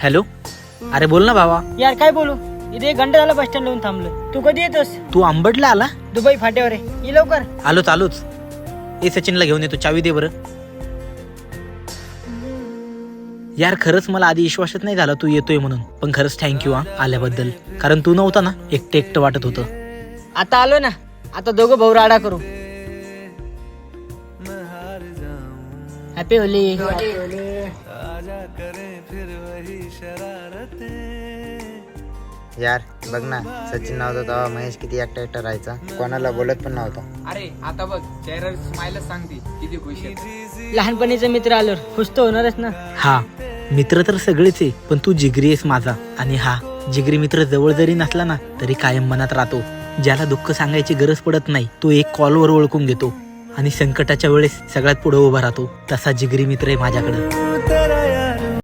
Hello, अरे बोल ना भावा. यार काय बोलू, इथे 1 घंटा झाला बस स्टँड लावून थांबलो. तू कधी येतोस? तू आंबटला आला? दुबई फाट्यावर आहे, ये लवकर. आलोच. ए सचिनला घेऊन येतो, चावी दे बरं. यार खरंच मला आधी विश्वासच नाही झाला तू येतोय म्हणून, पण खरंच थँक्यू हा आल्याबद्दल. कारण तू नव्हता ना, एकटं वाटत होतं. आता आलो ना, आता दोघं भाऊ राडा करू. Happy Holy. यार बघ ना, सचिन नव्हता तेव्हा महेश किती एकटा राहायचा, कोणाला बोलत पण नव्हता. अरे आता बघ, चेहऱ्यावर स्माइलच सांगते किती खुश आहे. लहानपणीचा मित्र आल्यावर खुश तर होणारच ना. हा, मित्र तर सगळेच आहे, पण तू जिगरी आहेस माझा. आणि हा जिगरी मित्र जवळ जरी नसला ना तरी कायम मनात राहतो. ज्याला दुःख सांगायची गरज पडत नाही, तो एक कॉलवर ओळखून घेतो आणि संकटाच्या वेळेस सगळ्यात पुढे उभा राहतो. तसा जिगरी मित्र आहे माझ्याकडे.